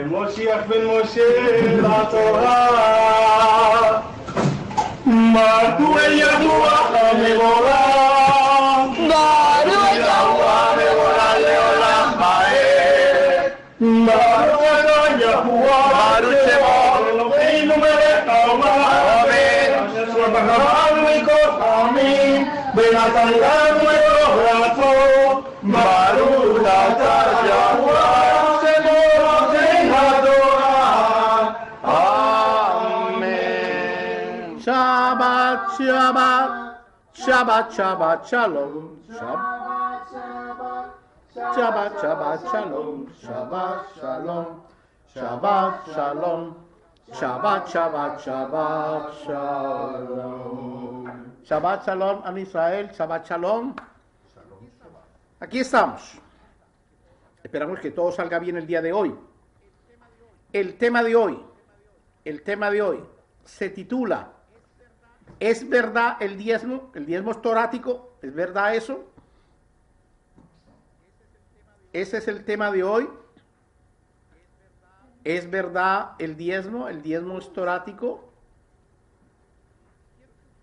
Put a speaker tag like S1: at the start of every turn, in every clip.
S1: משיח בן משה לתורה, מרדו אל ידוע המבורך, מרדו אל ידוע המבורך לעולם ועד, מרדו אל ידוע אלוהינו מלך העולם, אשר בחרנו מכוח העמים, ונתן לנו את תורתו, ברוך אתה יהוה
S2: Shabbat, Shabbat, Shabbat, Shabbat, Shalom, Shabbat, Shabbat, Shalom, Shabbat, Shalom, Shabbat, Shalom, Shabbat, Shabbat, Shabbat, Shalom. Shabbat, Shalom, Am Israel, Shabbat, Shalom. Aquí estamos. Esperamos que todo salga bien el día de hoy. El tema de hoy se titula ¿Es verdad el diezmo? ¿El diezmo es torático? ¿Es verdad eso? Ese es el tema de hoy. ¿Es verdad el diezmo? ¿El diezmo es torático?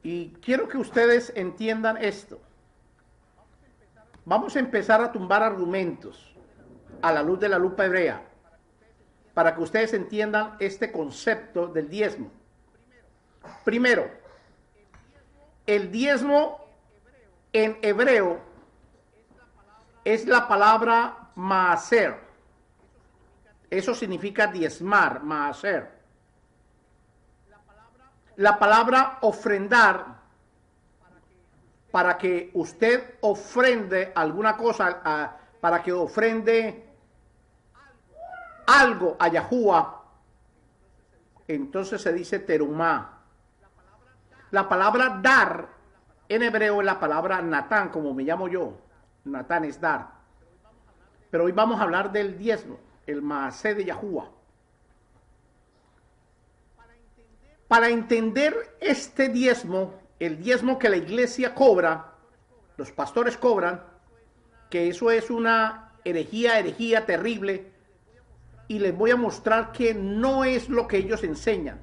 S2: Y quiero que ustedes entiendan esto. Vamos a empezar a tumbar argumentos a la luz de la lupa hebrea para que ustedes entiendan este concepto del diezmo. Primero, el diezmo en hebreo es la palabra maaser. Eso significa diezmar, maaser. La palabra ofrendar, para que usted ofrende alguna cosa, para que ofrende algo a Yahuwah, entonces se dice terumá. La palabra dar en hebreo es la palabra Natán, como me llamo yo. Natán es dar. Pero hoy vamos a hablar del diezmo, el maasé de Yahuwah. Para entender este diezmo, el diezmo que la iglesia cobra, los pastores cobran, que eso es una herejía terrible, y les voy a mostrar que no es lo que ellos enseñan.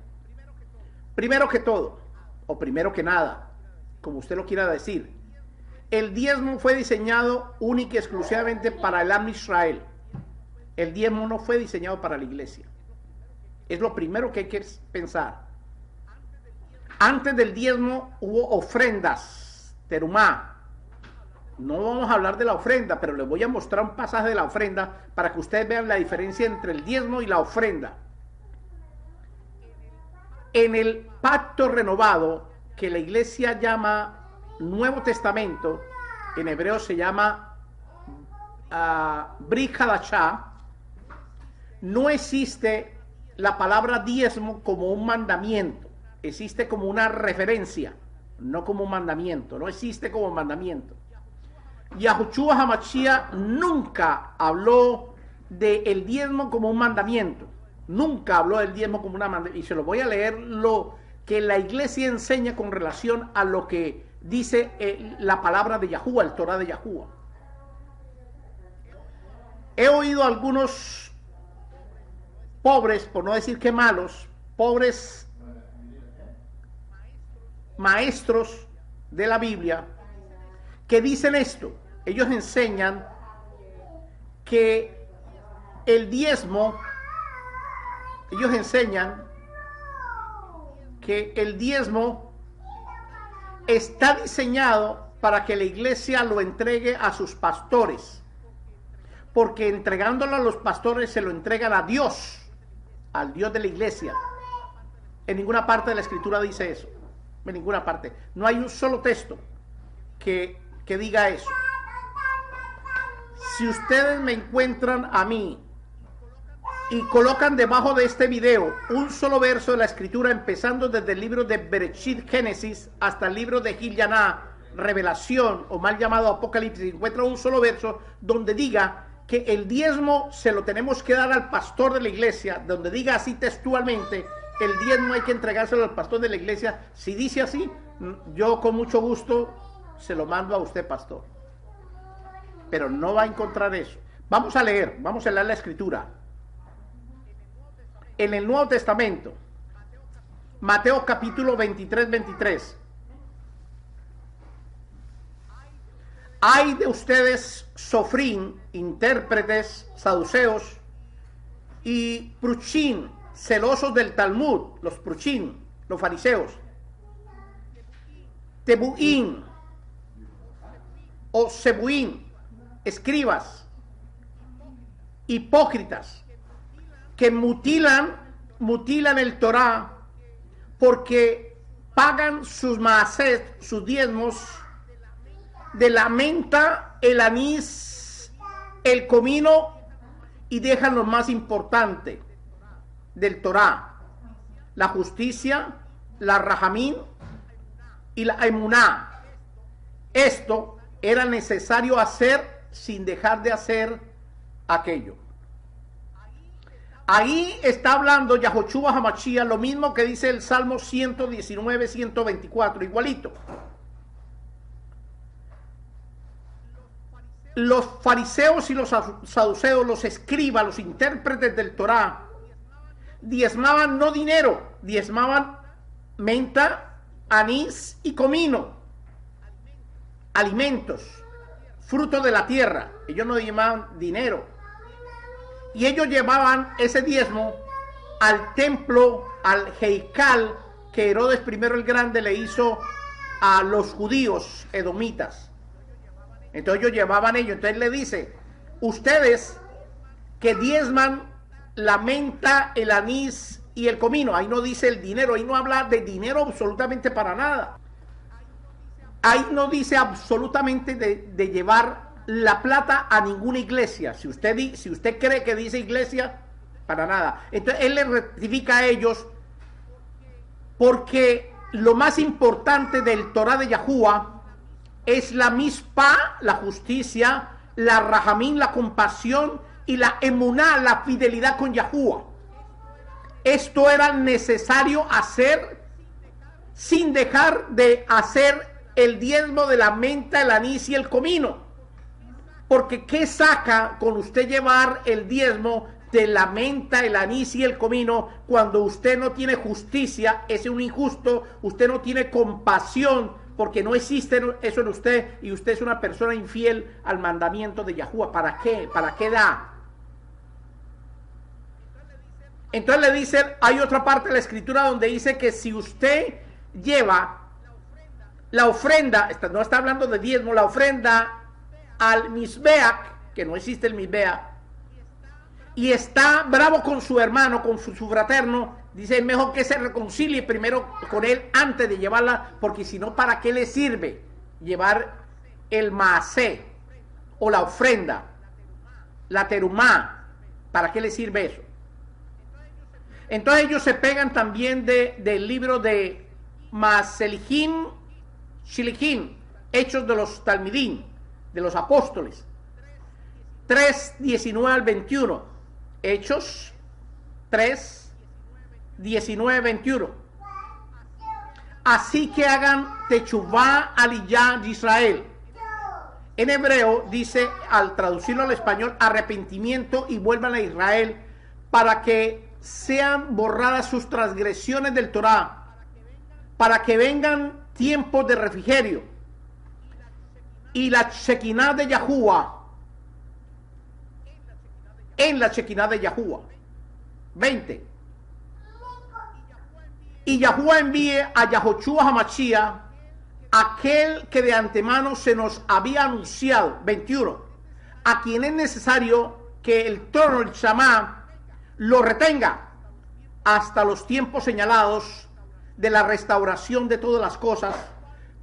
S2: Primero que todo, o primero que nada, como usted lo quiera decir, el diezmo fue diseñado única y exclusivamente para el Am Israel. El diezmo no fue diseñado para la iglesia. Es lo primero que hay que pensar. Antes del diezmo hubo ofrendas, terumá. No vamos a hablar de la ofrenda, pero les voy a mostrar un pasaje de la ofrenda para que ustedes vean la diferencia entre el diezmo y la ofrenda. En el pacto renovado, que la iglesia llama Nuevo Testamento, en hebreo se llama Brit Hadashah, no existe la palabra diezmo como un mandamiento, existe como una referencia, no como un mandamiento, no existe como mandamiento. Yahushua HaMashiach nunca habló del diezmo como un mandamiento. Nunca habló del diezmo como una mandamiento. Y se lo voy a leer lo que la iglesia enseña con relación a lo que dice la palabra de Yahuwah, el Torah de Yahuwah. He oído a algunos pobres, por no decir que malos, pobres maestros de la Biblia, que dicen esto. Ellos enseñan que el diezmo, está diseñado para que la iglesia lo entregue a sus pastores, porque entregándolo a los pastores se lo entregan a Dios, al Dios de la iglesia. En ninguna parte de la escritura dice eso, en ninguna parte. No hay un solo texto que diga eso. Si ustedes me encuentran a mí y colocan debajo de este video un solo verso de la escritura, empezando desde el libro de Bereshit, Génesis, hasta el libro de Gilyaná, Revelación, o mal llamado Apocalipsis, encuentran un solo verso donde diga que el diezmo se lo tenemos que dar al pastor de la iglesia, donde diga así textualmente, el diezmo hay que entregárselo al pastor de la iglesia. Si dice así, yo con mucho gusto se lo mando a usted, pastor. Pero no va a encontrar eso. Vamos a leer la escritura. en el Nuevo Testamento. Mateo capítulo 23. Hay de ustedes, sofrín, intérpretes, saduceos y pruchín, celosos del Talmud, los pruchín, los fariseos, tebuín o sebuín, escribas, hipócritas, que mutilan el Torá, porque pagan sus maaset, sus diezmos, de la menta, el anís, el comino, y dejan lo más importante del Torá: la justicia, la rajamín y la emuná. Esto era necesario hacer sin dejar de hacer aquello. Ahí está hablando Yahoshua Hamashiach, lo mismo que dice el Salmo 119, 124, igualito. Los fariseos y los saduceos, los escribas, los intérpretes del Torá, diezmaban no dinero, diezmaban menta, anís y comino, alimentos, fruto de la tierra. Ellos no diezmaban dinero. Y ellos llevaban ese diezmo al templo, al Heikal, que Herodes I el Grande le hizo a los judíos edomitas. Entonces ellos llevaban ello. Entonces le dice: ustedes que diezman la menta, el anís y el comino. Ahí no dice el dinero, ahí no habla de dinero absolutamente para nada. Ahí no dice absolutamente de llevar la plata a ninguna iglesia. Si usted cree que dice iglesia, para nada. Entonces él les rectifica a ellos, porque lo más importante del Torah de Yahuwah es la mispa, la justicia, la rajamín, la compasión, y la emuná, la fidelidad con Yahuwah. Esto era necesario hacer sin dejar de hacer el diezmo de la menta, el anís y el comino. Porque ¿qué saca con usted llevar el diezmo de la menta, el anís y el comino cuando usted no tiene justicia? Es un injusto. Usted no tiene compasión, porque no existe eso en usted, y usted es una persona infiel al mandamiento de Yahuwah. ¿Para qué? ¿Para qué da? Entonces le dicen, hay otra parte de la escritura donde dice que si usted lleva la ofrenda, no está hablando de diezmo, la ofrenda al Mizbeach, que no existe el Mizbeach, y está bravo con su hermano, con su fraterno, dice: es mejor que se reconcilie primero con él antes de llevarla, porque si no, ¿para qué le sirve llevar el maasé o la ofrenda, la terumá? ¿Para qué le sirve eso? Entonces ellos se pegan también del libro de Maselijim Shilichim, Hechos de los Talmidim, de los apóstoles, 3, 19 al 21. Hechos 3, 19, 21. Así que hagan techuvá aliyá de Israel. En hebreo dice, al traducirlo al español, arrepentimiento, y vuelvan a Israel, para que sean borradas sus transgresiones del Torá, para que vengan tiempos de refrigerio, y la Shekinah de Yahuwah, en la Shekinah de Yahuwah. 20. Y Yahuwah envíe a Yahoshua Hamashiach, aquel que de antemano se nos había anunciado. 21. A quien es necesario que el trono, el Shamá, lo retenga hasta los tiempos señalados de la restauración de todas las cosas,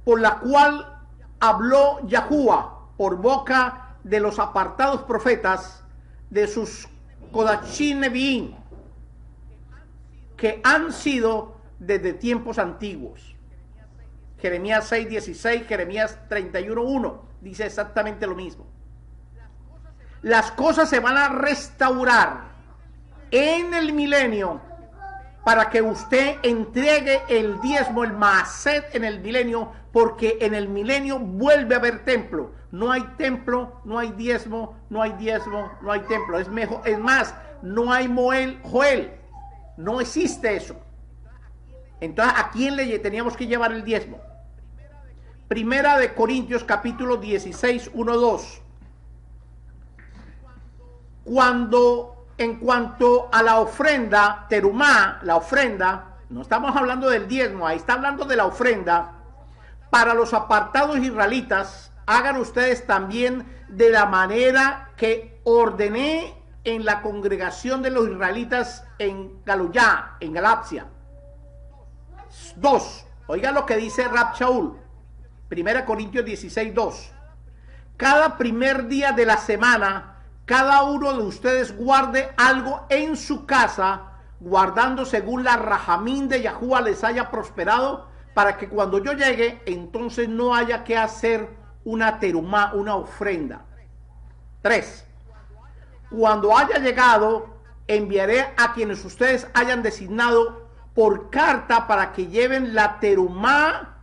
S2: por la cual habló Yahuwah por boca de los apartados profetas, de sus Kodashim Nevi'im, que han sido desde tiempos antiguos. Jeremías 6:16, Jeremías 31:1 dice exactamente lo mismo. Las cosas se van a restaurar en el milenio, para que usted entregue el diezmo, el maaset, en el milenio, porque en el milenio vuelve a haber templo. No hay templo, no hay diezmo, no hay diezmo, no hay templo. Es mejor, es más, no hay Joel. No existe eso. Entonces, ¿a quién le teníamos que llevar el diezmo? Primera de Corintios capítulo 16, 1, 2. Cuando, en cuanto a la ofrenda, terumá, la ofrenda, no estamos hablando del diezmo, ahí está hablando de la ofrenda, para los apartados israelitas, hagan ustedes también de la manera que ordené en la congregación de los israelitas en Galuyá, en Galacia. 2. Oigan lo que dice Rab Shaul, 1 Corintios 16, 2. Cada primer día de la semana, cada uno de ustedes guarde algo en su casa, guardando según la rajamín de Yahuwah les haya prosperado, para que cuando yo llegue, entonces no haya que hacer una terumá, una ofrenda. 3. Cuando haya llegado, enviaré a quienes ustedes hayan designado por carta para que lleven la terumá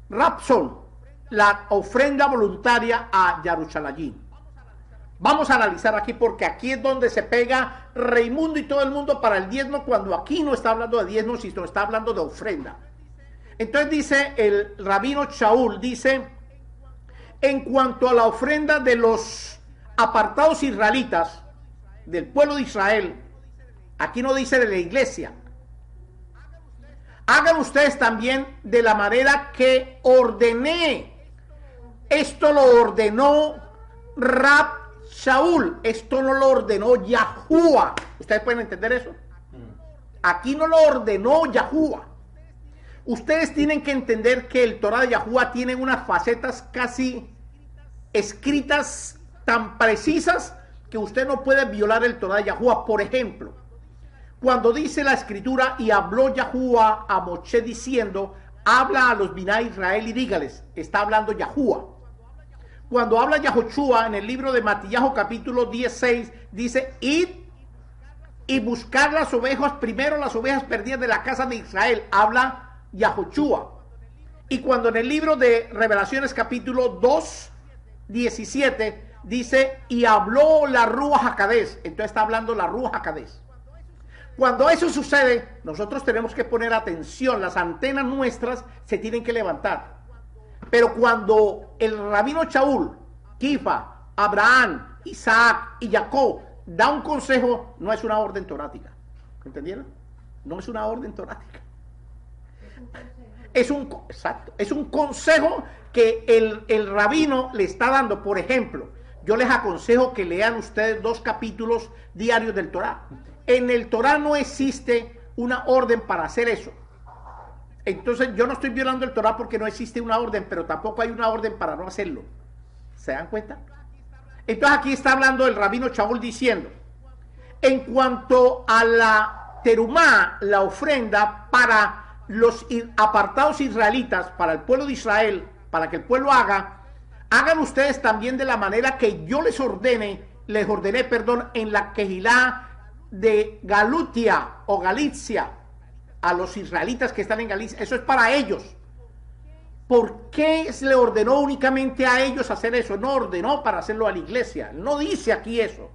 S2: rapson, la ofrenda voluntaria a Jerusalén. Vamos a analizar aquí, porque aquí es donde se pega Raimundo y todo el mundo para el diezmo, cuando aquí no está hablando de diezmo, sino está hablando de ofrenda. Entonces dice el rabino Shaul, dice, en cuanto a la ofrenda de los apartados israelitas, del pueblo de Israel, aquí no dice de la iglesia, hagan ustedes también de la manera que ordené. Esto lo ordenó Rab Shaul, esto no lo ordenó Yahuwah. ¿Ustedes pueden entender eso? Aquí no lo ordenó Yahuwah. Ustedes tienen que entender que el Torah de Yahuwah tiene unas facetas casi escritas tan precisas que usted no puede violar el Torah de Yahuwah. Por ejemplo, cuando dice la escritura, y habló Yahuwah a Moshe diciendo, habla a los Biná Israel y dígales, está hablando Yahuwah. Cuando habla Yahoshua en el libro de Matillahu capítulo 16, dice, id y buscar las ovejas, primero las ovejas perdidas de la casa de Israel, habla Yahoshua. Y cuando en el libro de Revelaciones capítulo 2, 17, dice, y habló la Ruach HaKodesh, entonces está hablando la Ruach HaKodesh. Cuando eso sucede, nosotros tenemos que poner atención, las antenas nuestras se tienen que levantar. Pero cuando el rabino Shaul, Kifa, Abraham, Isaac y Jacob da un consejo, no es una orden torática. ¿Entendieron? No es una orden torática. Es un consejo que el rabino le está dando. Por ejemplo, yo les aconsejo que lean ustedes 2 capítulos diarios del Torah. En el Torah no existe una orden para hacer eso. Entonces yo no estoy violando el Torah porque no existe una orden, pero tampoco hay una orden para no hacerlo. ¿Se dan cuenta? Entonces aquí está hablando el rabino Shaul diciendo, en cuanto a la terumá, la ofrenda para los apartados israelitas, para el pueblo de Israel, para que el pueblo hagan ustedes también de la manera que yo les ordené, en la Kehilá de Galutia o Galicia, a los israelitas que están en Galicia. Eso es para ellos. ¿Por qué se le ordenó únicamente a ellos hacer eso? No ordenó para hacerlo a la iglesia. No dice aquí eso.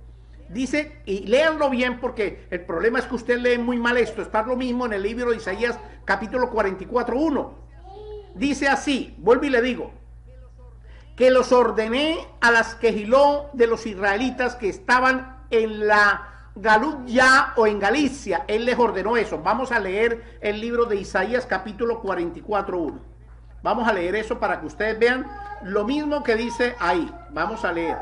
S2: Dice, y léanlo bien, porque el problema es que usted lee muy mal esto. Está lo mismo en el libro de Isaías capítulo 44, 1. Dice así, vuelvo y le digo, que los ordené a las quejiló de los israelitas que estaban en la Galuya o en Galicia. Él les ordenó eso. Vamos a leer el libro de Isaías capítulo 44, 1. Vamos a leer eso para que ustedes vean lo mismo que dice ahí. Vamos a leer.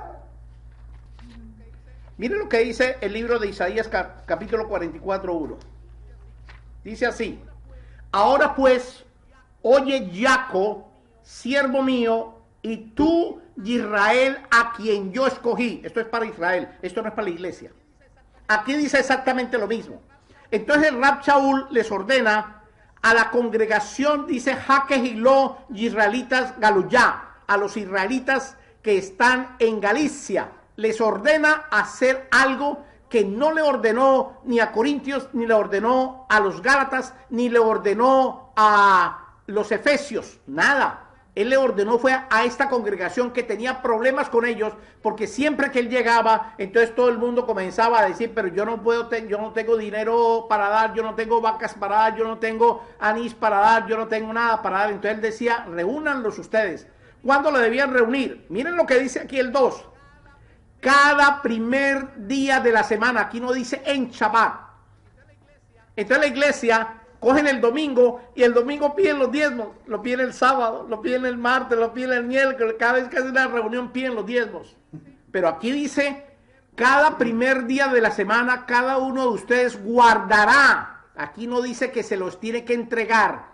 S2: Miren lo que dice el libro de Isaías capítulo 44, 1. Dice así, ahora pues, oye Jacob, siervo mío, y tú, Israel, a quien yo escogí. Esto es para Israel, esto no es para la iglesia. Aquí dice exactamente lo mismo. Entonces el Rab Shaul les ordena a la congregación, dice, Jaquejiló, israelitas Galuyá, a los israelitas que están en Galicia, les ordena hacer algo que no le ordenó ni a Corintios, ni le ordenó a los Gálatas, ni le ordenó a los Efesios, nada. Él le ordenó fue a esta congregación que tenía problemas con ellos, porque siempre que él llegaba, entonces todo el mundo comenzaba a decir, pero yo no puedo, yo no tengo dinero para dar, yo no tengo vacas para dar, yo no tengo anís para dar, yo no tengo nada para dar. Entonces él decía, reúnanlos ustedes. ¿Cuándo lo debían reunir? Miren lo que dice aquí el 2. Cada primer día de la semana, aquí no dice en Shabbat. Entonces la iglesia cogen el domingo y el domingo piden los diezmos, lo piden el sábado, lo piden el martes, lo piden el miércoles, cada vez que hacen una reunión piden los diezmos. Pero aquí dice, cada primer día de la semana, cada uno de ustedes guardará. Aquí no dice que se los tiene que entregar,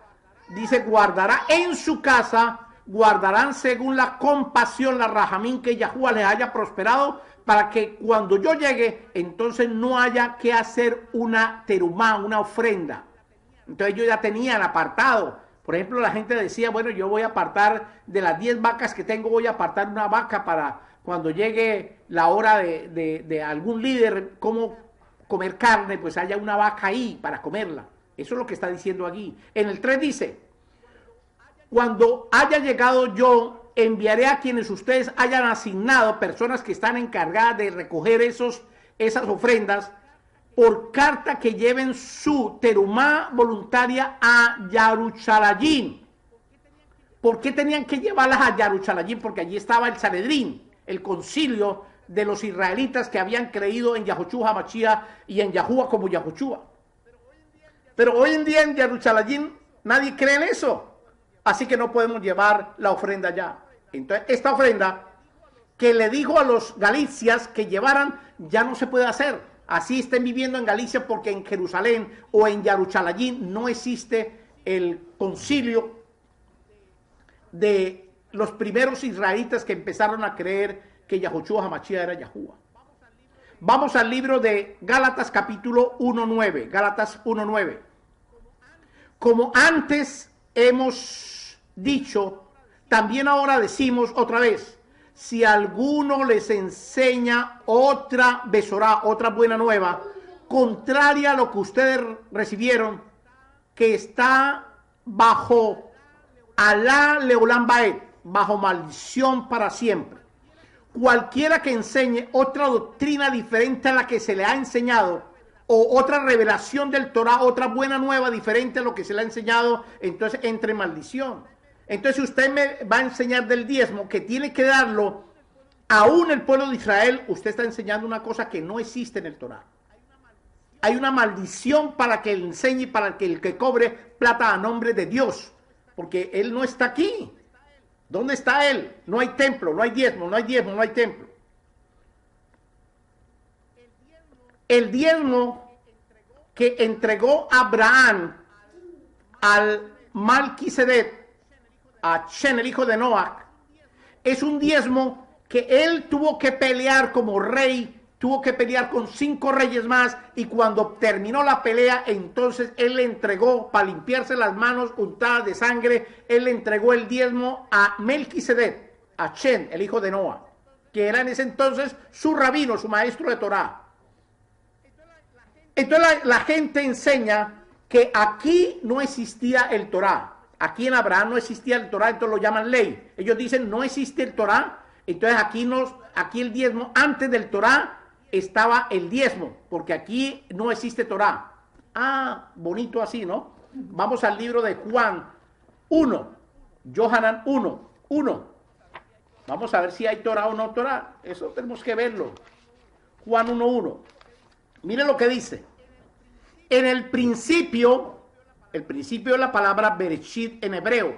S2: dice guardará en su casa, guardarán según la compasión, la rajamín que Yahuwah les haya prosperado, para que cuando yo llegue, entonces no haya que hacer una terumá, una ofrenda. Entonces ellos ya tenían apartado. Por ejemplo, la gente decía, bueno, yo voy a apartar de las 10 vacas que tengo, voy a apartar una vaca para cuando llegue la hora de algún líder, cómo comer carne, pues haya una vaca ahí para comerla. Eso es lo que está diciendo aquí. En el 3 dice, cuando haya llegado yo, enviaré a quienes ustedes hayan asignado, personas que están encargadas de recoger esas ofrendas, por carta que lleven su terumá voluntaria a Yarushalayim. ¿Por qué tenían que llevarlas a Yarushalayim? Porque allí estaba el Sanedrín, el concilio de los israelitas que habían creído en Yahushua HaMashiach y en Yahuwah como Yahushua. Pero hoy en día en Yarushalayim nadie cree en eso. Así que no podemos llevar la ofrenda allá. Entonces, esta ofrenda que le dijo a los galicias que llevaran, ya no se puede hacer. Así estén viviendo en Galicia, porque en Jerusalén o en Yarushalayim no existe el concilio de los primeros israelitas que empezaron a creer que Yahushua HaMashiach era Yahuwah. Vamos al libro de Gálatas capítulo 1:9. Gálatas 1:9. Como antes hemos dicho, también ahora decimos otra vez, si alguno les enseña otra besorá, otra buena nueva, contraria a lo que ustedes recibieron, que está bajo Alá Leolam Baed, bajo maldición para siempre. Cualquiera que enseñe otra doctrina diferente a la que se le ha enseñado, o otra revelación del Torah, otra buena nueva diferente a lo que se le ha enseñado, entonces entra en maldición. Entonces, si usted me va a enseñar del diezmo, que tiene que darlo aún el pueblo de Israel, usted está enseñando una cosa que no existe en el Torah. Hay una maldición para que él enseñe, para que el que cobre plata a nombre de Dios, porque él no está aquí. ¿Dónde está él? No hay templo, no hay diezmo, no hay diezmo, no hay templo. El diezmo que entregó Abraham al Malquisedec, a Shen, el hijo de Noach, es un diezmo que él tuvo que pelear como rey, tuvo que pelear con 5 reyes más, y cuando terminó la pelea, entonces él le entregó, para limpiarse las manos untadas de sangre, él le entregó el diezmo a Melquisedec, a Shen, el hijo de Noach, que era en ese entonces su rabino, su maestro de Torah. Entonces la gente enseña que aquí no existía el Torah. Aquí en Abraham no existía el Torah, entonces lo llaman ley. Ellos dicen, no existe el Torah, entonces aquí el diezmo, antes del Torah estaba el diezmo, porque aquí no existe Torah. Ah, bonito así, ¿no? Vamos al libro de Juan 1, Yohanan 1. Vamos a ver si hay Torah o no Torah. Eso tenemos que verlo. Juan 1:1. Miren lo que dice. En el principio es la palabra Bereshit en hebreo.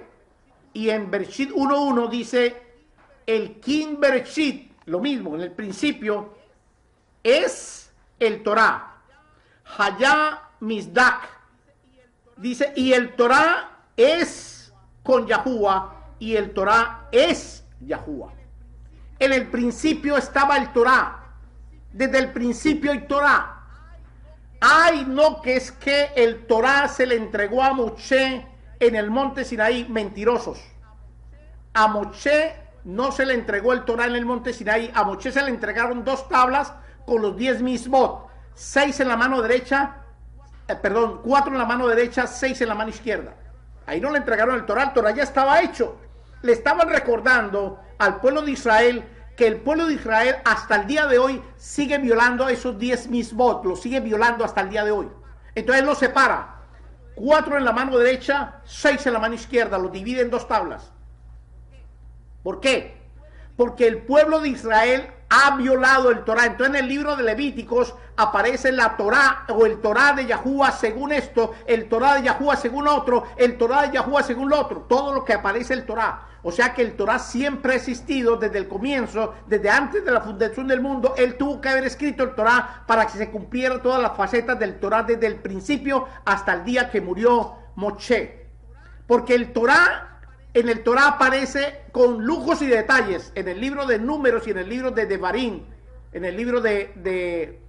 S2: Y en Bereshit 1:1 dice el King Bereshit, lo mismo, en el principio es el Torah. Hayá Misdak. Dice, y el Torah es con Yahuwah, y el Torah es Yahuwah. En el principio estaba el Torah. Desde el principio hay Torah. Ay, no, que es que el Torah se le entregó a Moshe en el monte Sinaí. Mentirosos. A Moshe no se le entregó el Torah en el monte Sinaí. A Moshe se le entregaron 2 tablas con los 10 misbot. 6 en la mano derecha, 4 en la mano derecha, 6 en la mano izquierda. Ahí no le entregaron el Torah ya estaba hecho. le estaban recordando al pueblo de Israel que el pueblo de Israel hasta el día de hoy sigue violando esos 10 misbot, los sigue violando hasta el día de hoy. Entonces los separa, 4 en la mano derecha, 6 en la mano izquierda, los divide en 2 tablas. ¿Por qué? Porque el pueblo de Israel ha violado el Torah. Entonces en el libro de Levíticos aparece la Torah o el Torah de Yahuwah según esto, el Torah de Yahuwah según otro, el Torah de Yahuwah según lo otro, todo lo que aparece el Torah. O sea que el Torah siempre ha existido desde el comienzo, desde antes de la fundación del mundo. Él tuvo que haber escrito el Torah para que se cumplieran todas las facetas del Torah desde el principio hasta el día que murió Moshe. Porque el Torah, en el Torah aparece con lujos y detalles, en el libro de Números y en el libro de Devarim, en el libro de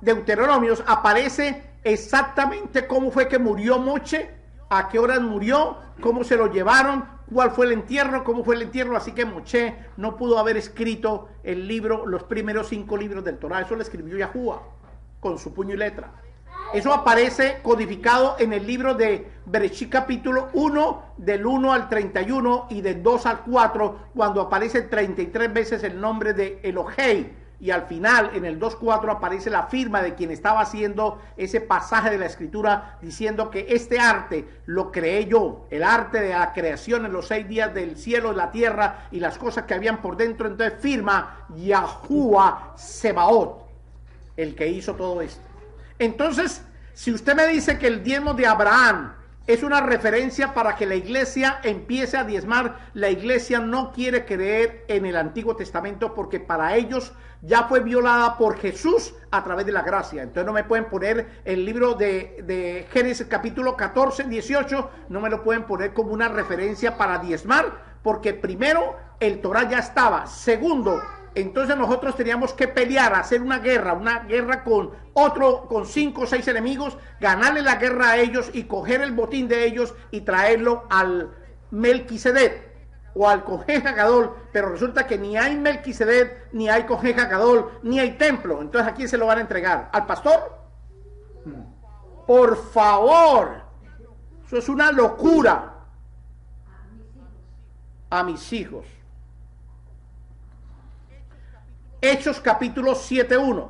S2: Deuteronomios, aparece exactamente cómo fue que murió Moshe, a qué horas murió, cómo se lo llevaron, cuál fue el entierro, cómo fue el entierro. Así que Moshe no pudo haber escrito el libro, los primeros 5 libros del Torah. Eso lo escribió Yahuwah con su puño y letra. Eso aparece codificado en el libro de Bereshit capítulo 1, del 1 al 31 y del 2 al 4, cuando aparece 33 veces el nombre de Elohei. Y al final, en el 2.4, aparece la firma de quien estaba haciendo ese pasaje de la escritura, diciendo que este arte lo creé yo, el arte de la creación en los 6 días del cielo y la tierra y las cosas que habían por dentro. Entonces firma Yahuwah Sebaot, el que hizo todo esto. Entonces, si usted me dice que el diezmo de Abraham es una referencia para que la iglesia empiece a diezmar, la iglesia no quiere creer en el Antiguo Testamento, porque para ellos ya fue violada por Jesús a través de la gracia. Entonces no me pueden poner el libro de Génesis capítulo 14, 18, no me lo pueden poner como una referencia para diezmar, porque primero el Torah ya estaba, segundo, entonces nosotros teníamos que pelear, hacer una guerra con 5 o 6 enemigos, ganarle la guerra a ellos y coger el botín de ellos y traerlo al Melquisedec o al Cohen Hagadol. Pero resulta que ni hay Melquisedec, ni hay Cohen Hagadol, ni hay templo. Entonces ¿a quién se lo van a entregar? ¿Al pastor? Por favor, eso es una locura. A mis hijos. Hechos capítulo 7.1.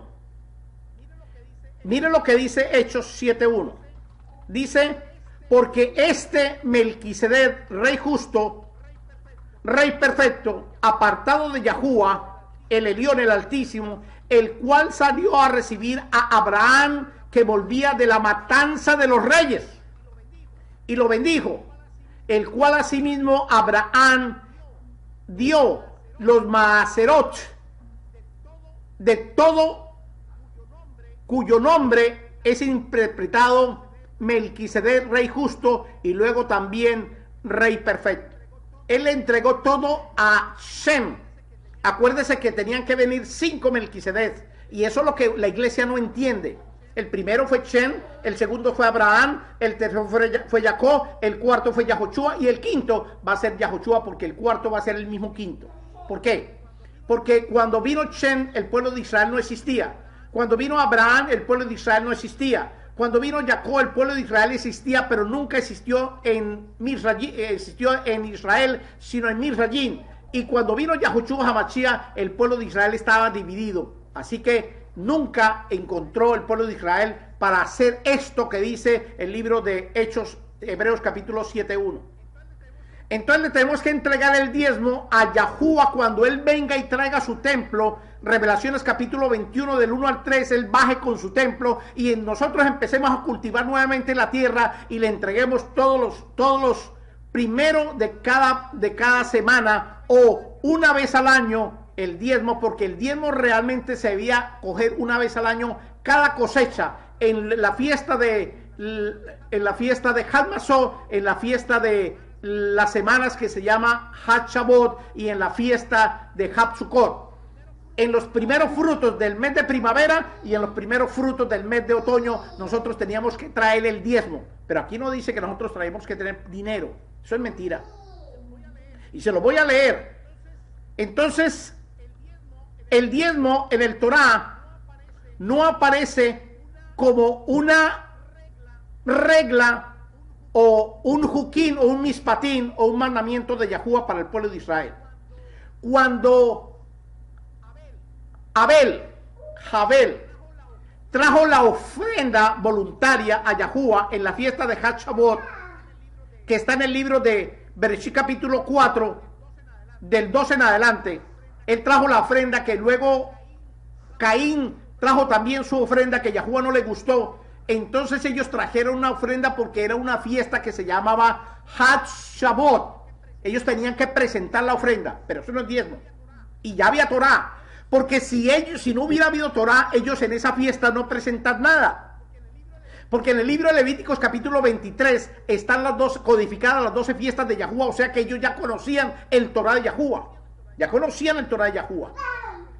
S2: Miren lo que dice Hechos 7.1. Dice, porque este Melquisedec, rey justo, rey perfecto, apartado de Yahuwah, el Elión, el Altísimo, el cual salió a recibir a Abraham, que volvía de la matanza de los reyes, y lo bendijo, el cual asimismo Abraham dio los Maaserot, de todo cuyo nombre es interpretado Melquisedec, rey justo, y luego también rey perfecto. Él le entregó todo a Shem. Acuérdese que tenían que venir 5 Melquisedec, y eso es lo que la iglesia no entiende. El primero fue Shem, el segundo fue Abraham, el tercero fue Jacob, el cuarto fue Yahoshua, y el quinto va a ser Yahoshua, porque el cuarto va a ser el mismo quinto. ¿Por qué? Porque cuando vino Shem, el pueblo de Israel no existía. Cuando vino Abraham, el pueblo de Israel no existía. Cuando vino Jacob, el pueblo de Israel existía, pero nunca existió en Israel, sino en Misrayim. Y cuando vino Yahushua Hamashiach, el pueblo de Israel estaba dividido. Así que nunca encontró el pueblo de Israel para hacer esto que dice el libro de Hechos, Hebreos capítulo 7.1. Entonces le tenemos que entregar el diezmo a Yahuwah cuando Él venga y traiga su templo. Revelaciones capítulo 21 del 1 al 3, Él baje con su templo y nosotros empecemos a cultivar nuevamente la tierra y le entreguemos todos los primeros de cada semana o una vez al año el diezmo, porque el diezmo realmente se debía coger una vez al año cada cosecha, en la fiesta de Had Masó, en la fiesta de las semanas que se llama Had Shabbat y en la fiesta de Had Sukkot, en los primeros frutos del mes de primavera y en los primeros frutos del mes de otoño nosotros teníamos que traer el diezmo. Pero aquí no dice que nosotros traemos que tener dinero, eso es mentira, y se lo voy a leer. Entonces el diezmo en el Torah no aparece como una regla o un juquín, o un mispatín, o un mandamiento de Yahuwah para el pueblo de Israel. Cuando Jabel, trajo la ofrenda voluntaria a Yahuwah en la fiesta de Hat Shavuot, que está en el libro de Bereshit capítulo 4, del 12 en adelante, él trajo la ofrenda que luego Caín trajo también su ofrenda que Yahuwah no le gustó. Entonces ellos trajeron una ofrenda porque era una fiesta que se llamaba Hat Shavuot. Ellos tenían que presentar la ofrenda, pero eso no es diezmo. Y ya había Torah, porque si no hubiera habido Torah, ellos en esa fiesta no presentan nada. Porque en el libro de Levíticos capítulo 23 están codificadas las 12 fiestas de Yahuwah, o sea que ellos ya conocían el Torah de Yahuwah. Ya conocían el Torah de Yahuwah.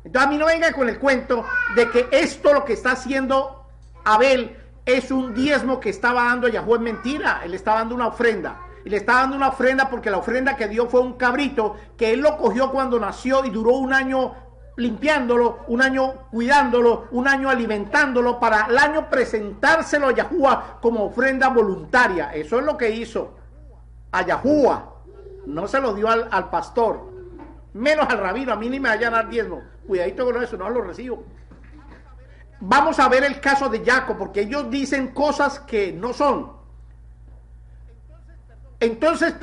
S2: Entonces a mí no venga con el cuento de que esto lo que está haciendo Abel es un diezmo que estaba dando a Yahuwah. Es mentira, él estaba dando una ofrenda. Y le estaba dando una ofrenda porque la ofrenda que dio fue un cabrito que él lo cogió cuando nació y duró un año limpiándolo, un año cuidándolo, un año alimentándolo, para el año presentárselo a Yahuwah como ofrenda voluntaria. Eso es lo que hizo a Yahuwah. No se lo dio al pastor, menos al rabino. A mí ni me vayan a dar diezmo. Cuidadito con eso, no lo recibo. Vamos a ver el caso de Jacob, porque ellos dicen cosas que no son. Entonces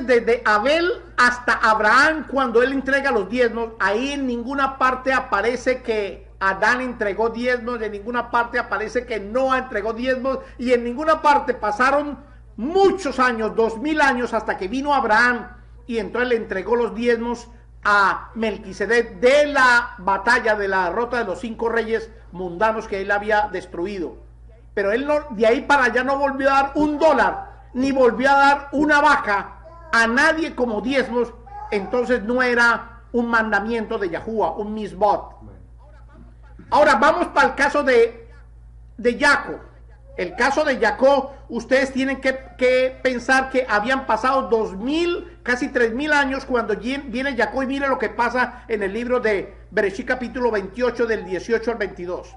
S2: desde Abel hasta Abraham, cuando él entrega los diezmos, ahí en ninguna parte aparece que Adán entregó diezmos, en ninguna parte aparece que Noah entregó diezmos, y en ninguna parte pasaron muchos años, 2000 años, hasta que vino Abraham, y entonces le entregó los diezmos a Melquisedec de la batalla, de la derrota de los 5 reyes mundanos que él había destruido. Pero él no, de ahí para allá no volvió a dar $1, ni volvió a dar una vaca a nadie como diezmos. Entonces no era un mandamiento de Yahuwah, un misbot. Ahora vamos para el caso de Jacob. El caso de Jacob, ustedes tienen que pensar que habían pasado 2000, casi 3000 años cuando viene Jacob, y mire lo que pasa en el libro de Bereshit capítulo 28 del 18 al 22.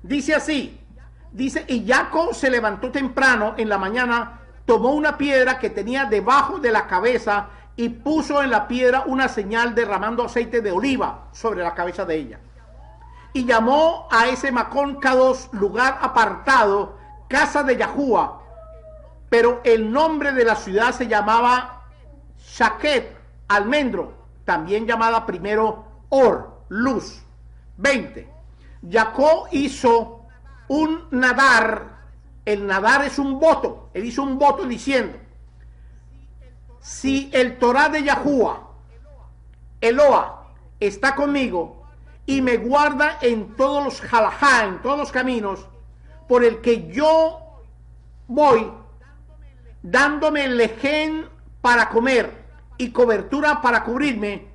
S2: Dice así. Dice, y Jacob se levantó temprano en la mañana, tomó una piedra que tenía debajo de la cabeza y puso en la piedra una señal derramando aceite de oliva sobre la cabeza de ella. Y llamó a ese Macón Kadosh, lugar apartado, casa de Yahuwah. Pero el nombre de la ciudad se llamaba Shaquet, almendro, también llamada primero Or, luz. 20. Jacob hizo un nadar. El nadar es un voto. Él hizo un voto diciendo: si el Torah de Yahuwah, Eloah, está conmigo y me guarda en todos los halajá, en todos los caminos por el que yo voy, dándome lején para comer y cobertura para cubrirme,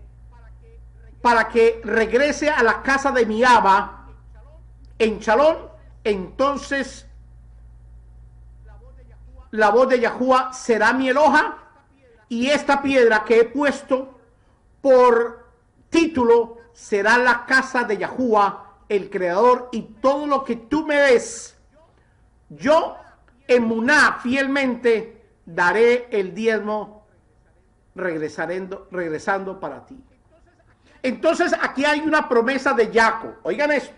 S2: para que regrese a la casa de mi Abba en Shalom, entonces la voz de Yahuwah será mi Eloha, y esta piedra que he puesto por título será la casa de Yahuwah, el Creador, y todo lo que tú me des, yo, emuná, fielmente daré el diezmo regresando para ti. Entonces aquí hay una promesa de Jacob. Oigan eso.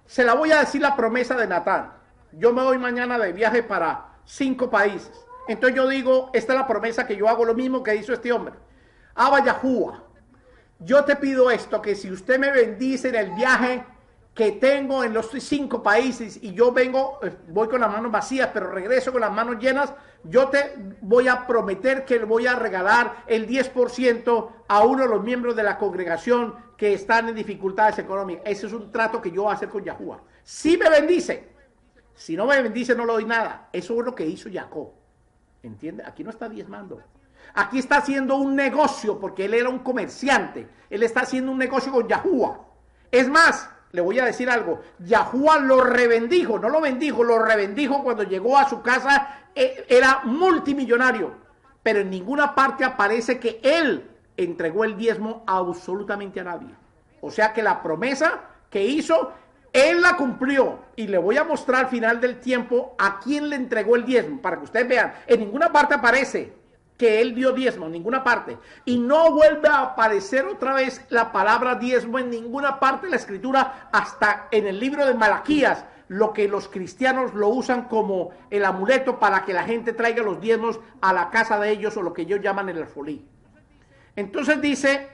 S2: Se la voy a decir la promesa de Natán. Yo me voy mañana de viaje para 5 países. Entonces yo digo, esta es la promesa que yo hago, lo mismo que hizo este hombre. Abba Yahuwah, yo te pido esto, que si usted me bendice en el viaje que tengo en los 5 países y yo voy con las manos vacías, pero regreso con las manos llenas, yo te voy a prometer que le voy a regalar el 10% a uno de los miembros de la congregación que están en dificultades económicas. Ese es un trato que yo voy a hacer con Yahuwah. Si me bendice, si no me bendice no le doy nada. Eso es lo que hizo Jacob. ¿Entiende? Aquí no está diezmando. Aquí está haciendo un negocio, porque él era un comerciante. Él está haciendo un negocio con Yahuwah. Es más, le voy a decir algo. Yahuwah lo rebendijo, no lo bendijo, lo rebendijo cuando llegó a su casa. Era multimillonario, pero en ninguna parte aparece que él entregó el diezmo absolutamente a nadie. O sea que la promesa que hizo Él la cumplió y le voy a mostrar al final del tiempo a quién le entregó el diezmo, para que ustedes vean. En ninguna parte aparece que él dio diezmo, en ninguna parte. Y no vuelve a aparecer otra vez la palabra diezmo en ninguna parte de la escritura, hasta en el libro de Malaquías, lo que los cristianos lo usan como el amuleto para que la gente traiga los diezmos a la casa de ellos, o lo que ellos llaman el alfolí. Entonces dice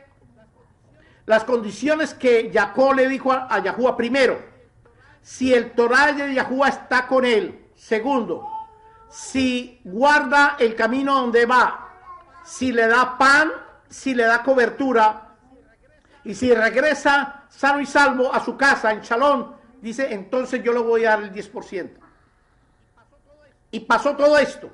S2: las condiciones que Jacob le dijo a Yahuwah. Primero, si el Torah de Yahuwah está con él. Segundo, si guarda el camino donde va, si le da pan, si le da cobertura, y si regresa sano y salvo a su casa en Shalom, dice, entonces yo le voy a dar el 10%. Y pasó todo esto,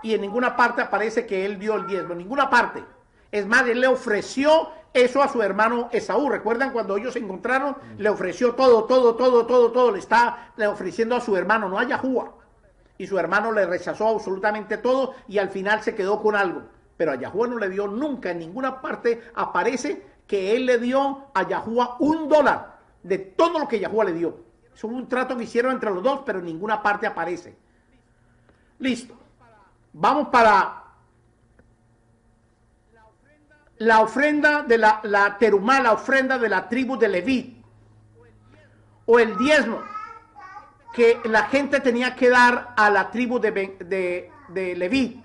S2: y en ninguna parte aparece que él dio el diezmo, en ninguna parte. Es más, él le ofreció eso a su hermano Esaú. ¿Recuerdan cuando ellos se encontraron? Le ofreció todo. Le está ofreciendo a su hermano, no a Yahuwah. Y su hermano le rechazó absolutamente todo y al final se quedó con algo. Pero a Yahuwah no le dio nunca, en ninguna parte aparece que él le dio a Yahuwah $1 de todo lo que Yahuwah le dio. Es un trato que hicieron entre los dos, pero en ninguna parte aparece. Listo. Vamos para la ofrenda de la terumá, la ofrenda de la tribu de Leví, o el diezmo que la gente tenía que dar a la tribu de Leví.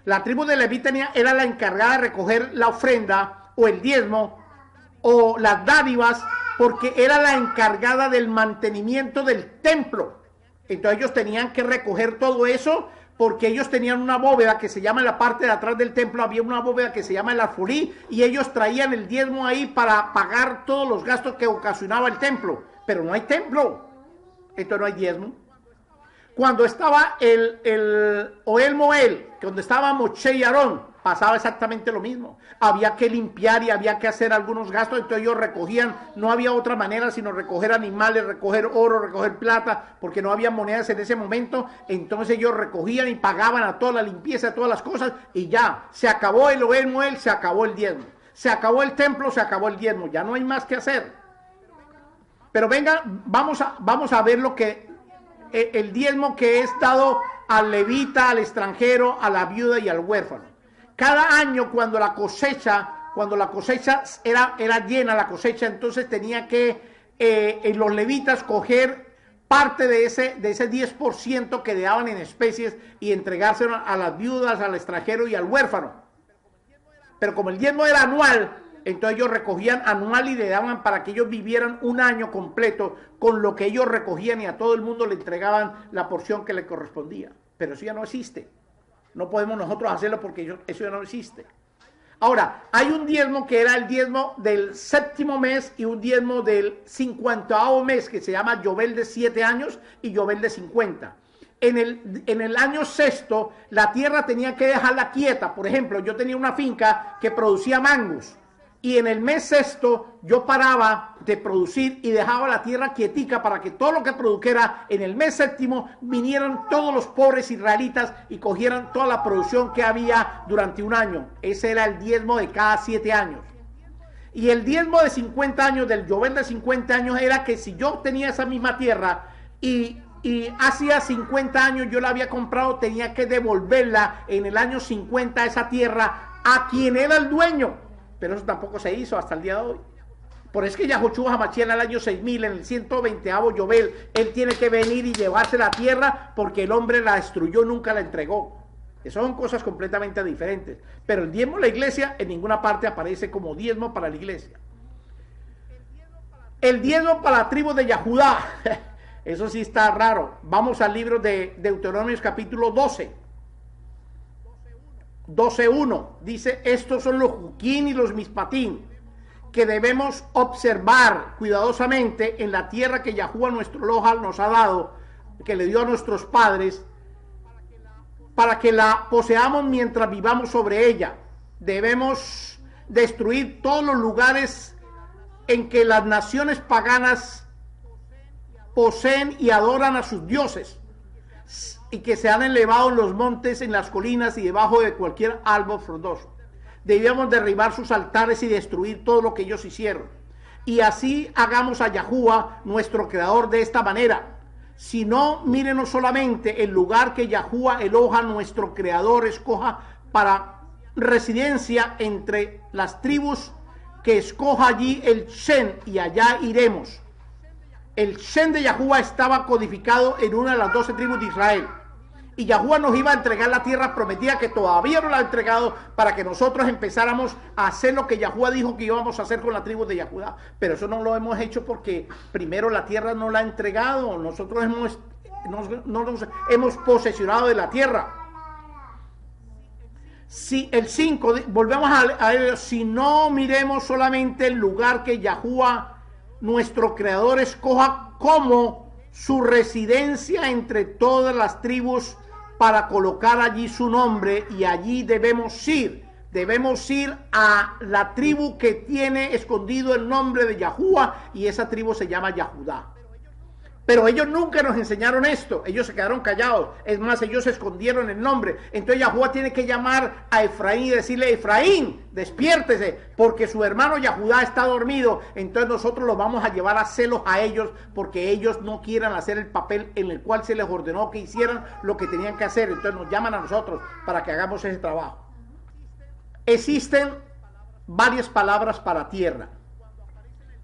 S2: La tribu de Leví era la encargada de recoger la ofrenda o el diezmo o las dádivas, porque era la encargada del mantenimiento del templo. Entonces ellos tenían que recoger todo eso, porque ellos tenían una bóveda que se llama, en la parte de atrás del templo había una bóveda que se llama el alfolí, y ellos traían el diezmo ahí para pagar todos los gastos que ocasionaba el templo. Pero no hay templo, entonces no hay diezmo. Cuando estaba el Ohel Moel, donde estaba Moshe y Aarón, pasaba exactamente lo mismo. Había que limpiar y había que hacer algunos gastos, entonces ellos recogían, no había otra manera sino recoger animales, recoger oro, recoger plata, porque no había monedas en ese momento. Entonces ellos recogían y pagaban a toda la limpieza, a todas las cosas, y ya, se acabó el Ohel Moel, se acabó el diezmo. Se acabó el templo, se acabó el diezmo, ya no hay más que hacer. Pero venga, vamos a ver lo que el diezmo que es dado al levita, al extranjero, a la viuda y al huérfano. Cada año cuando la cosecha era llena la cosecha, entonces tenía que los levitas coger parte de ese 10% que le daban en especies y entregárselo a las viudas, al extranjero y al huérfano. Pero como el diezmo era anual, entonces ellos recogían anual y le daban para que ellos vivieran un año completo con lo que ellos recogían, y a todo el mundo le entregaban la porción que le correspondía. Pero eso ya no existe. No podemos nosotros hacerlo porque eso ya no existe. Ahora, hay un diezmo que era el diezmo del 7º mes y un diezmo del 50º mes, que se llama Yobel de 7 años y Yobel de 50. En el año 6º, la tierra tenía que dejarla quieta. Por ejemplo, yo tenía una finca que producía mangos, y en el mes 6º yo paraba de producir y dejaba la tierra quietica para que todo lo que produjera en el mes 7º vinieran todos los pobres israelitas y cogieran toda la producción que había durante un año. Ese era el diezmo de cada 7 años. Y el diezmo de 50 años, del Yobel de 50 años, era que si yo tenía esa misma tierra y hacía 50 años yo la había comprado, tenía que devolverla en el año 50 esa tierra a quien era el dueño. Pero eso tampoco se hizo hasta el día de hoy. Por eso es que Yahushua Hamashiach en el año 6000, en el 120º Yobel, él tiene que venir y llevarse la tierra, porque el hombre la destruyó, nunca la entregó. Esas son cosas completamente diferentes. Pero el diezmo de la iglesia en ninguna parte aparece como diezmo para la iglesia. El diezmo para la tribu de Yahudá, eso sí está raro. Vamos al libro de Deuteronomio capítulo 12:1, dice: estos son los juquín y los mispatín que debemos observar cuidadosamente en la tierra que Yahuwah nuestro Elohá nos ha dado, que le dio a nuestros padres, para que la poseamos mientras vivamos sobre ella. Debemos destruir todos los lugares en que las naciones paganas poseen y adoran a sus dioses, y que se han elevado en los montes, en las colinas y debajo de cualquier árbol frondoso. Debíamos derribar sus altares y destruir todo lo que ellos hicieron. y así hagamos a Yahuwah nuestro creador de esta manera. Si no, mírenos solamente el lugar que Yahuwah Eloha nuestro creador escoja para residencia entre las tribus, que escoja allí el Shen, y allá iremos. El Shen de Yahuwah estaba codificado en una de las 12 tribus de Israel. Y Yahuwah nos iba a entregar la tierra prometida, que todavía no la ha entregado, para que nosotros empezáramos a hacer lo que Yahuwah dijo que íbamos a hacer con la tribu de Yahudá. Pero eso no lo hemos hecho porque primero la tierra no la ha entregado. Nosotros no nos hemos posesionado de la tierra. Si el 5, volvemos a él, si no miremos solamente el lugar que Yahuwah nuestro creador escoja como su residencia entre todas las tribus, para colocar allí su nombre, y allí debemos ir a la tribu que tiene escondido el nombre de Yahuwah, y esa tribu se llama Yahudá. Pero ellos nunca nos enseñaron esto, ellos se quedaron callados, es más, ellos escondieron el nombre. Entonces Yahuwah tiene que llamar a Efraín y decirle: Efraín, despiértese, porque su hermano Yahudá está dormido. Entonces nosotros los vamos a llevar a celos a ellos, porque ellos no quieran hacer el papel en el cual se les ordenó que hicieran lo que tenían que hacer. Entonces nos llaman a nosotros para que hagamos ese trabajo. Existen varias palabras para tierra.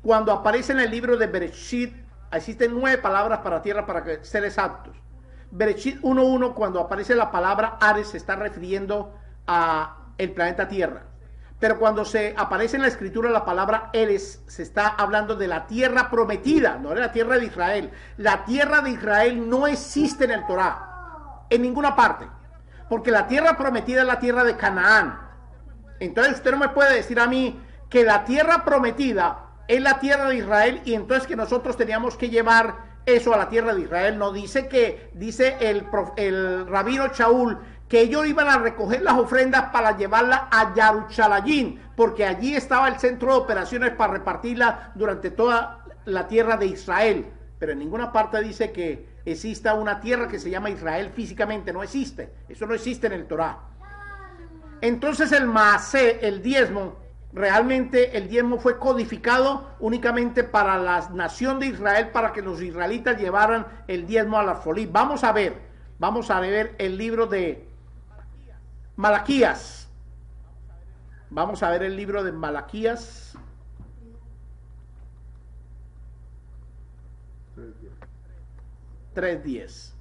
S2: Cuando aparece en el libro de Bereshit, existen 9 palabras para tierra, para ser exactos. Bereshit 1:1, cuando aparece la palabra Ares, se está refiriendo a el planeta Tierra. Pero cuando se aparece en la escritura la palabra Eres, se está hablando de la tierra prometida, no de la tierra de Israel. La tierra de Israel no existe en el Torá, en ninguna parte, porque la tierra prometida es la tierra de Canaán. Entonces usted no me puede decir a mí que la tierra prometida es la tierra de Israel, y entonces que nosotros teníamos que llevar eso a la tierra de Israel. No, dice el rabino Shaul que ellos iban a recoger las ofrendas para llevarlas a Yarushalayim, porque allí estaba el centro de operaciones para repartirla durante toda la tierra de Israel. Pero en ninguna parte dice que exista una tierra que se llama Israel físicamente. No existe, eso no existe en el Torá. Entonces el maasé, el diezmo, realmente el diezmo fue codificado únicamente para la nación de Israel, para que los israelitas llevaran el diezmo a la folí. Vamos a ver el libro de Malaquías. Vamos a ver el libro de Malaquías. 3:10.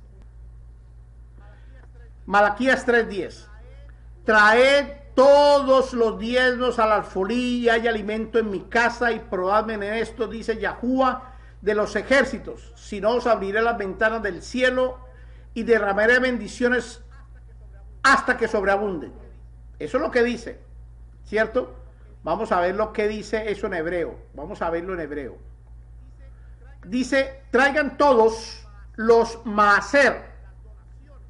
S2: Malaquías 3:10. Traed todos los diezmos al alfolí, y hay alimento en mi casa, y probadme en esto, dice Yahuwah de los ejércitos, si no os abriré las ventanas del cielo y derramaré bendiciones hasta que sobreabunden. Eso es lo que dice, ¿cierto? Vamos a ver lo que dice eso en hebreo. Vamos a verlo en hebreo. Dice: traigan todos los maaser,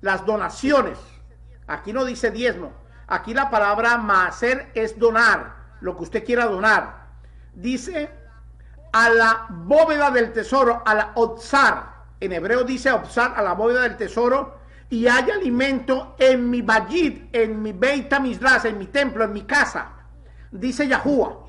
S2: las donaciones. Aquí no dice diezmo. Aquí la palabra maaser es donar, lo que usted quiera donar. Dice: a la bóveda del tesoro, a la otzar. En hebreo dice otzar, a la bóveda del tesoro. Y hay alimento en mi bayit, en mi Beit HaMikdash, en mi templo, en mi casa. Dice Yahuwah.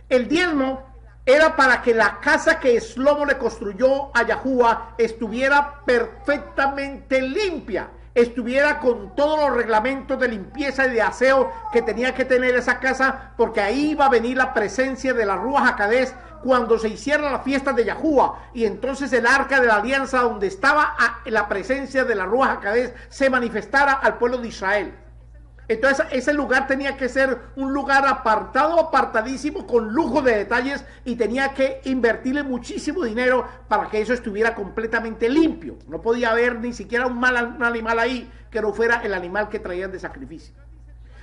S2: El diezmo era para que la casa que Shlomo le construyó a Yahuwah estuviera perfectamente limpia, estuviera con todos los reglamentos de limpieza y de aseo que tenía que tener esa casa, porque ahí iba a venir la presencia de la Ruach HaKodesh cuando se hiciera la fiesta de Yahuwah, y entonces el arca de la alianza, donde estaba la presencia de la Ruach HaKodesh, se manifestara al pueblo de Israel. Entonces ese lugar tenía que ser un lugar apartado, apartadísimo, con lujo de detalles, y tenía que invertirle muchísimo dinero para que eso estuviera completamente limpio. No podía haber ni siquiera un animal ahí que no fuera el animal que traían de sacrificio.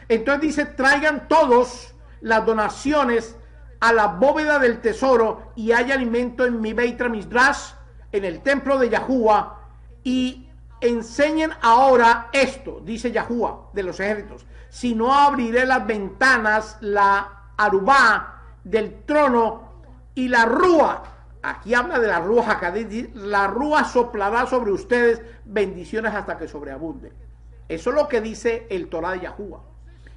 S2: Entonces dice: traigan todos las donaciones a la bóveda del tesoro, y hay alimento en mi Beit HaMikdash, en el templo de Yahuwah, y enseñen ahora esto, dice Yahuwah de los ejércitos: si no, abriré las ventanas, la arubá del trono y la rúa. Aquí habla de la Ruach HaKodesh. La rúa soplará sobre ustedes bendiciones hasta que sobreabunde. Eso es lo que dice el Torah de Yahuwah.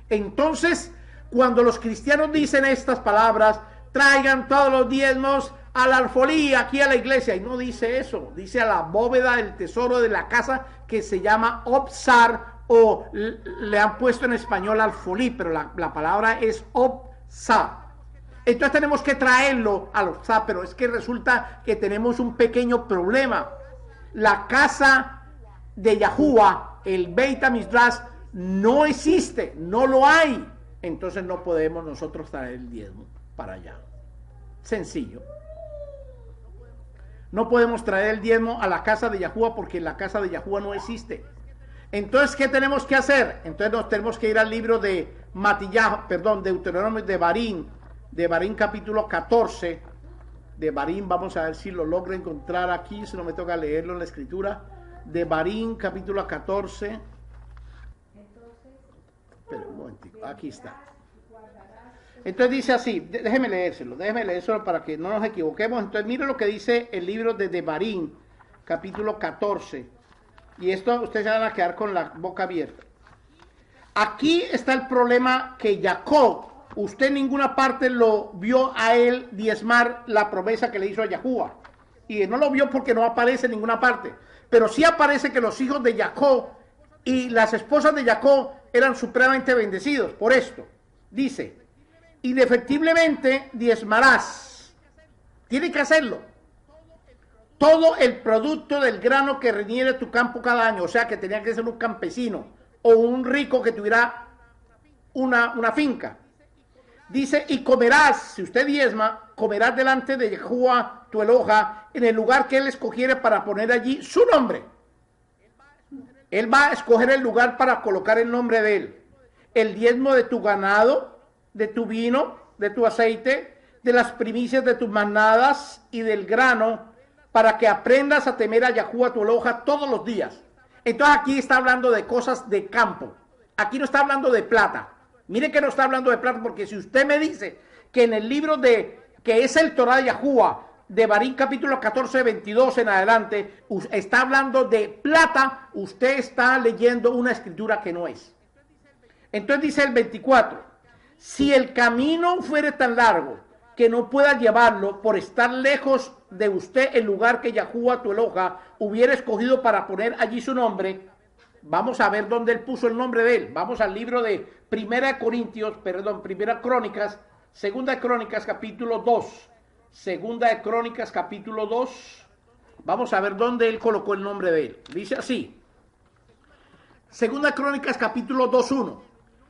S2: Entonces, cuando los cristianos dicen estas palabras, traigan todos los diezmos al alfolí, aquí a la iglesia. Y no dice eso, dice a la bóveda del tesoro de la casa, que se llama Opsar, o le han puesto en español alfolí, pero la palabra es Opsar. Entonces tenemos que traerlo al Opsar, pero es que resulta que tenemos un pequeño problema. La casa de Yahuwah, el Beit HaMikdash, no existe, no lo hay. Entonces no podemos nosotros traer el diezmo para allá. Sencillo. No podemos traer el diezmo a la casa de Yahuwah porque la casa de Yahuwah no existe. Entonces, ¿qué tenemos que hacer? Entonces nos tenemos que ir al libro de Deuteronomio de Barín capítulo 14, de Barín, vamos a ver si lo logro encontrar aquí, si no me toca leerlo en la escritura, de Barín capítulo 14, espera un momentico, aquí está. Entonces dice así, déjeme leérselo para que no nos equivoquemos. Entonces mire lo que dice el libro de Devarim, capítulo 14. Y esto ustedes se van a quedar con la boca abierta. Aquí está el problema que Jacob, usted en ninguna parte lo vio a él diezmar la promesa que le hizo a Yahuwah. Y no lo vio porque no aparece en ninguna parte. Pero sí aparece que los hijos de Jacob y las esposas de Jacob eran supremamente bendecidos por esto. Dice, indefectiblemente diezmarás. Tiene que hacerlo. Todo el producto del grano que reniere tu campo cada año. O sea que tenía que ser un campesino o un rico que tuviera una finca. Dice, y comerás, si usted diezma, comerás delante de Yahuwah tu Eloha, en el lugar que él escogiere para poner allí su nombre. Él va a escoger el lugar para colocar el nombre de él. El diezmo de tu ganado, de tu vino, de tu aceite, de las primicias de tus manadas y del grano, para que aprendas a temer a Yahuwah tu Eloha todos los días. Entonces aquí está hablando de cosas de campo. Aquí no está hablando de plata. Mire que no está hablando de plata, porque si usted me dice que en el libro que es el Torah de Yahuwah, de Barín capítulo 14, 22 en adelante, está hablando de plata, usted está leyendo una escritura que no es. Entonces dice el 24, si el camino fuere tan largo que no pueda llevarlo por estar lejos de usted el lugar que Yahuwah tu Eloha hubiera escogido para poner allí su nombre, vamos a ver dónde él puso el nombre de él. Vamos al libro de Primera Crónicas, Segunda de Crónicas capítulo 2. Segunda de Crónicas capítulo 2. Vamos a ver dónde él colocó el nombre de él. Dice así. Segunda de Crónicas capítulo 2:1.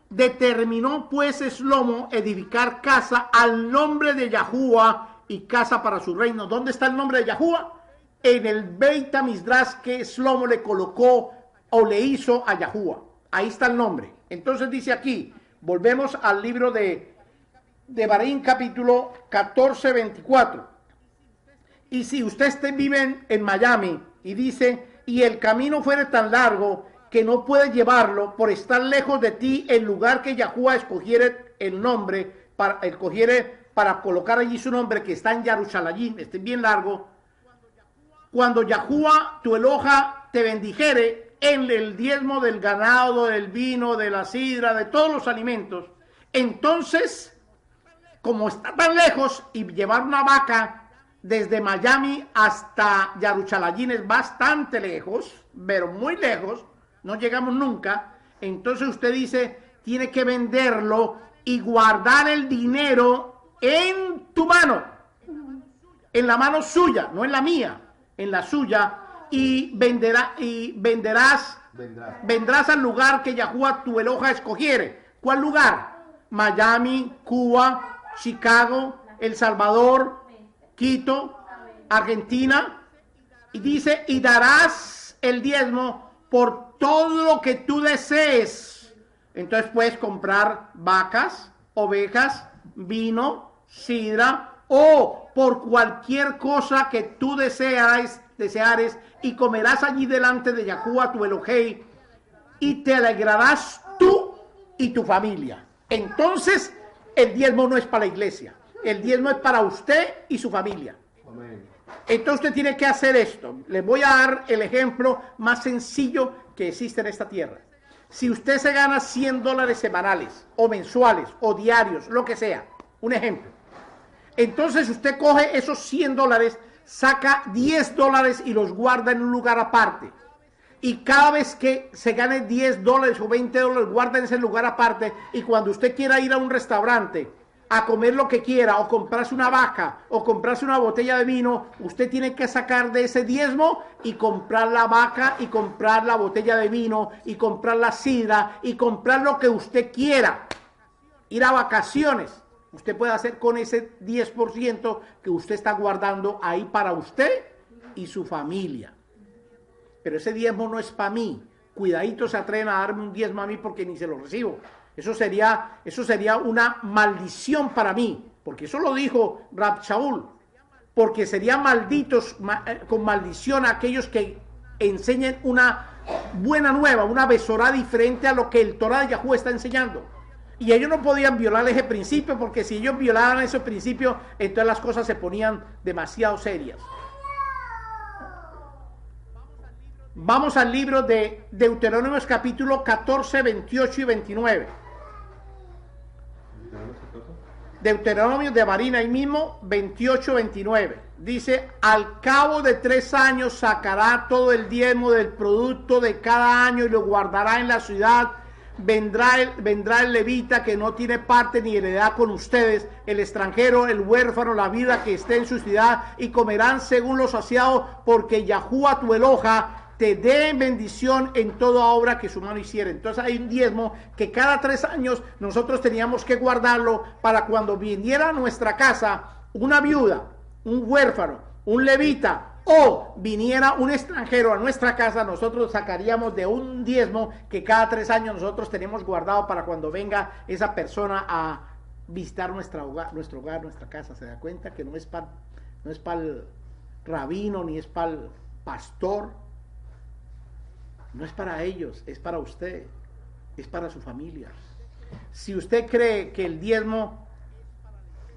S2: Determinó pues Shlomo edificar casa al nombre de Yahuwah y casa para su reino. ¿Dónde está el nombre de Yahuwah? En el Beit HaMikdash que Shlomo le colocó o le hizo a Yahuwah. Ahí está el nombre. Entonces dice aquí, volvemos al libro de Barín capítulo 14, 24. Y si usted vive en Miami y dice, y el camino fuere tan largo que no puedes llevarlo por estar lejos de ti, el lugar que Yahuwah escogiere el nombre, para colocar allí su nombre, que está en Jerusalén, este es bien largo. Cuando Yahuwah tu Eloha te bendijere en el diezmo del ganado, del vino, de la sidra, de todos los alimentos, entonces, como está tan lejos, y llevar una vaca desde Miami hasta Jerusalén es bastante lejos, pero muy lejos, no llegamos nunca, entonces usted dice, tiene que venderlo y guardar el dinero en tu mano, en la mano suya, no en la mía, en la suya, y vendrás al lugar que Yahuwah tu Eloha escogiere. ¿Cuál lugar? Miami, Cuba, Chicago, El Salvador, Quito, Argentina. Y dice, y darás el diezmo por todo lo que tú desees. Entonces puedes comprar vacas, ovejas, vino, sidra, o por cualquier cosa que tú deseares, y comerás allí delante de Yahuwah tu Elohei, y te alegrarás tú y tu familia. Entonces, el diezmo no es para la iglesia, el diezmo es para usted y su familia. Amén. Entonces usted tiene que hacer esto. Les voy a dar el ejemplo más sencillo que existe en esta tierra. Si usted se gana $100 semanales, o mensuales, o diarios, lo que sea, un ejemplo. Entonces usted coge esos $100, saca $10 y los guarda en un lugar aparte. Y cada vez que se gane $10 o $20, guarda en ese lugar aparte. Y cuando usted quiera ir a un restaurante a comer lo que quiera, o comprarse una vaca, o comprarse una botella de vino, usted tiene que sacar de ese diezmo y comprar la vaca, y comprar la botella de vino, y comprar la sidra, y comprar lo que usted quiera. Ir a vacaciones. Usted puede hacer con ese 10% que usted está guardando ahí para usted y su familia. Pero ese diezmo no es para mí. Cuidadito se atreven a darme un diezmo a mí porque ni se lo recibo. Eso sería una maldición para mí. Porque eso lo dijo Rab Shaul. Porque serían malditos con maldición a aquellos que enseñen una buena nueva, una besorá diferente a lo que el Torah de Yahuwah está enseñando. Y ellos no podían violar ese principio, porque si ellos violaban ese principio, entonces las cosas se ponían demasiado serias. Vamos al libro de Deuteronomio capítulo 14, 28 y 29. Deuteronomio de Marina ahí mismo, 28, 29. Dice, al cabo de 3 años sacará todo el diezmo del producto de cada año y lo guardará en la ciudad. Vendrá el levita que no tiene parte ni heredad con ustedes, el extranjero, el huérfano, la viuda que esté en su ciudad, y comerán según lo saciado, porque Yahuwah tu Eloja te dé bendición en toda obra que su mano hiciera. Entonces hay un diezmo que cada 3 años nosotros teníamos que guardarlo para cuando viniera a nuestra casa una viuda, un huérfano, un levita, o viniera un extranjero a nuestra casa, nosotros sacaríamos de un diezmo que cada 3 años nosotros tenemos guardado para cuando venga esa persona a visitar nuestro hogar, nuestra casa. Se da cuenta que no es para el rabino ni es para el pastor, no es para ellos, es para usted, es para su familia. Si usted cree que el diezmo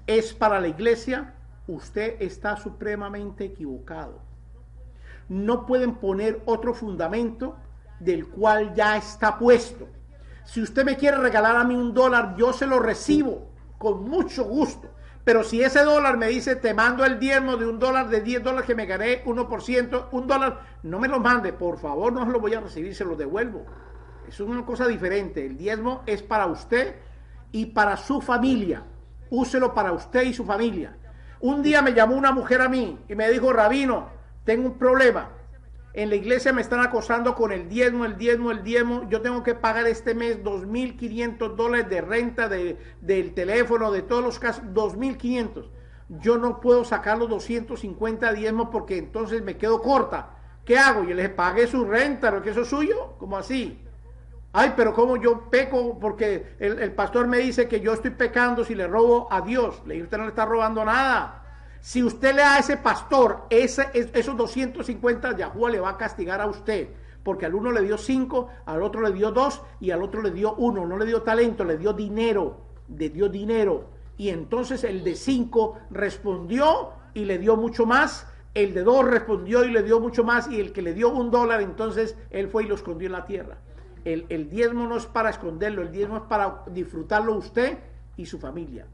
S2: es para la iglesia, usted está supremamente equivocado. No pueden poner otro fundamento del cual ya está puesto. Si usted me quiere regalar a mí $1, yo se lo recibo con mucho gusto. Pero si ese dólar me dice, te mando el diezmo de $1, de $10 que me gané 1%, $1, no me lo mande, por favor, no se lo voy a recibir, se lo devuelvo. Eso es una cosa diferente. El diezmo es para usted y para su familia. Úselo para usted y su familia. Un día me llamó una mujer a mí y me dijo, rabino, tengo un problema. En la iglesia me están acosando con el diezmo. Yo tengo que pagar este mes $2.500 de renta del teléfono, de todos los casos, $2.500. Yo no puedo sacar los 250 diezmos porque entonces me quedo corta. ¿Qué hago? Yo le dije, pague su renta, ¿no? ¿Que eso es suyo? ¿Cómo así? Ay, pero ¿cómo yo peco? Porque el pastor me dice que yo estoy pecando si le robo a Dios. Le dije, usted no le está robando nada. Si usted le da a ese pastor esos 250, Yahuwah le va a castigar a usted. Porque al uno le dio 5, al otro le dio 2 y al otro le dio 1. No le dio talento, le dio dinero. Le dio dinero. Y entonces el de 5 respondió y le dio mucho más. El de 2 respondió y le dio mucho más. Y el que le dio $1, entonces él fue y lo escondió en la tierra. El diezmo no es para esconderlo, el diezmo es para disfrutarlo usted y su familia.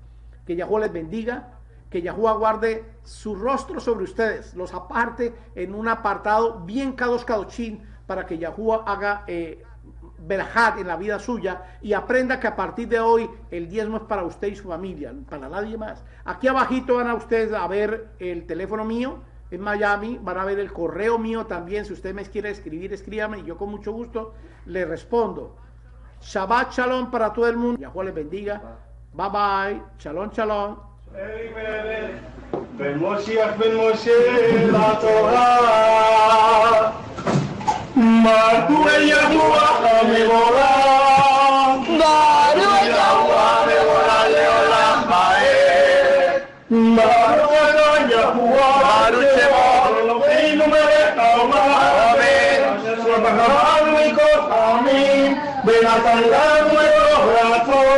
S2: Que Yahuwah les bendiga, que Yahuwah guarde su rostro sobre ustedes, los aparte en un apartado bien kadosh kadoshim, para que Yahuwah haga berajat en la vida suya y aprenda que a partir de hoy el diezmo es para usted y su familia, para nadie más. Aquí abajito van a ustedes a ver el teléfono mío en Miami, van a ver el correo mío también. Si usted me quiere escribir, escríbame y yo con mucho gusto le respondo. Shabbat shalom para todo el mundo. Yahuwah les bendiga. Bye bye. Shalom, shalom.
S1: Ben Moshe la Torah. Marku el Yahuwah mevorah. Baru el Yahuwah mevorah leolam bae. Baru el Yahuwah baru Shemo Eloheinu melech haolam. Amen. Amen. Benatan lanu et Torah.